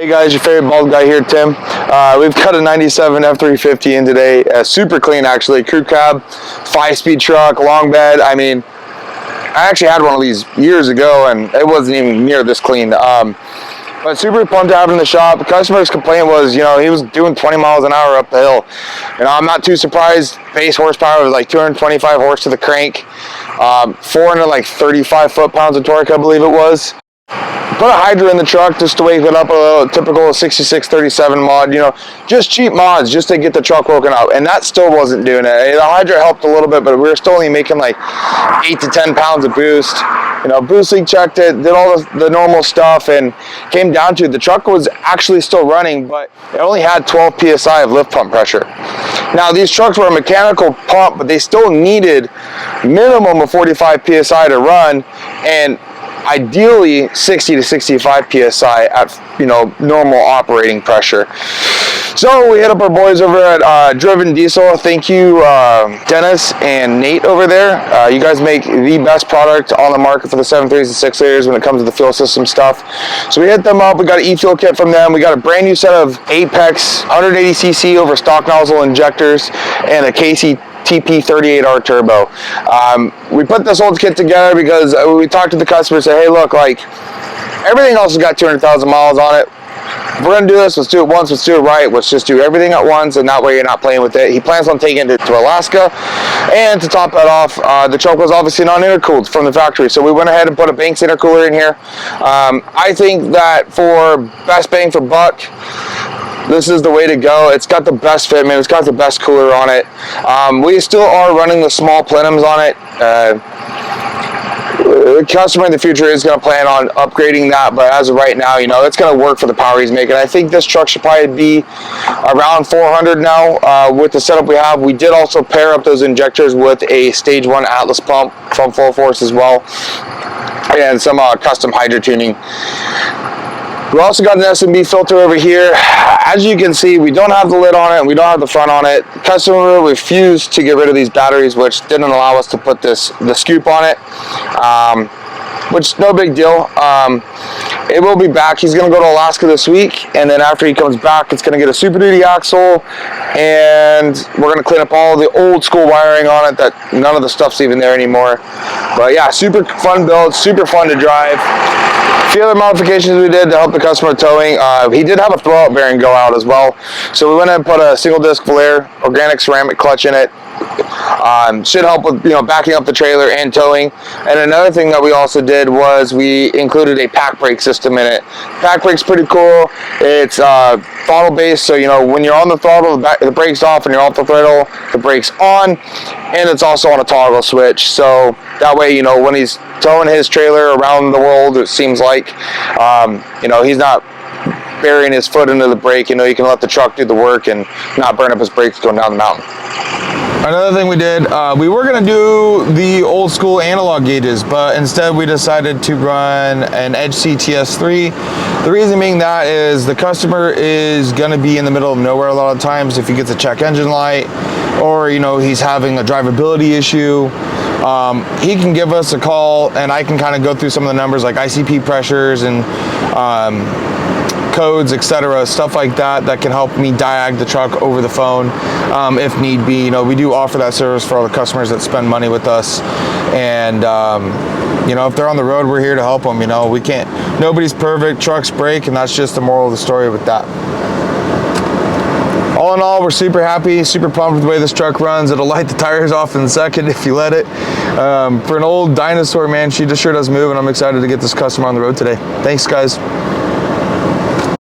Hey guys, your favorite bald guy here, Tim. We've cut a 97 F350 in today, super clean actually, crew cab, 5-speed truck, long bed. I mean, I actually had one of these years ago and it wasn't even near this clean. But super pumped to have it in the shop. The customer's complaint was, he was doing 20 miles an hour up the hill. I'm not too surprised. Base horsepower was like 225 horse to the crank, 435 foot-pounds of torque, I believe it was. Put a Hydra in the truck just to wake it up a little, typical 6637 mod, just cheap mods just to get the truck woken up, and that still wasn't doing it. The Hydra helped a little bit, but we were still only making like 8 to 10 pounds of boost. Boost leak checked it, did all the normal stuff, and came down to the truck was actually still running, but it only had 12 psi of lift pump pressure. Now these trucks were a mechanical pump, but they still needed minimum of 45 psi to run, and ideally 60 to 65 psi at normal operating pressure. So we hit up our boys over at Driven Diesel. Thank you, Dennis and Nate over there. You guys make the best product on the market for the 7.3s and 6-liters when it comes to the fuel system stuff. So we hit them up. We got an e-fuel kit from them. We got a brand new set of Apex 180cc over stock nozzle injectors and a Casey TP38R turbo. We put this old kit together because we talked to the customer and said, hey, look, like everything else has got 200,000 miles on it. If we're gonna do this, let's do it once, let's do it right. Let's just do everything at once, and that way you're not playing with it. He plans on taking it to Alaska, and to top that off, the truck was obviously non-intercooled from the factory, so we went ahead and put a Banks intercooler in here. I think that for best bang for buck, this is the way to go. It's got the best fitment, it's got the best cooler on it. We still are running the small plenums on it. The customer in the future is going to plan on upgrading that, but as of right now, it's going to work for the power he's making. I think this truck should probably be around 400 now with the setup we have. We did also pair up those injectors with a Stage 1 Atlas pump from Full Force as well, and some custom hydro tuning. We also got an SMB filter over here. As you can see, we don't have the lid on it and we don't have the front on it. The customer refused to get rid of these batteries, which didn't allow us to put the scoop on it, which no big deal. It will be back. He's going to go to Alaska this week, and then after he comes back, it's going to get a Super Duty axle, and we're going to clean up all the old school wiring on it that none of the stuff's even there anymore. But yeah, super fun build, super fun to drive. A few other modifications we did to help the customer towing. He did have a throwout bearing go out as well, so we went ahead and put a single disc Valair organic ceramic clutch in it. Should help with backing up the trailer and towing. And another thing that we also did was we included a pack brake system in it. Pack brake's pretty cool. It's throttle based, so when you're on the throttle, the brake's off, and you're off the throttle, the brake's on, and it's also on a toggle switch. So that way, when he's towing his trailer around the world, it seems like he's not burying his foot into the brake. You can let the truck do the work and not burn up his brakes going down the mountain. Another thing we did, we were going to do the old school analog gauges, but instead we decided to run an Edge CTS3. The reason being that is the customer is going to be in the middle of nowhere a lot of times if he gets a check engine light, or he's having a drivability issue. He can give us a call and I can kind of go through some of the numbers like ICP pressures and codes, etc., stuff like that can help me diag the truck over the phone if need be. We do offer that service for all the customers that spend money with us, and if they're on the road, we're here to help them. Nobody's perfect, trucks break, and that's just the moral of the story with that. All in all, we're super happy, super pumped with the way this truck runs. It'll light the tires off in a second if you let it. For an old dinosaur, man, she just sure does move, and I'm excited to get this customer on the road today. Thanks, guys.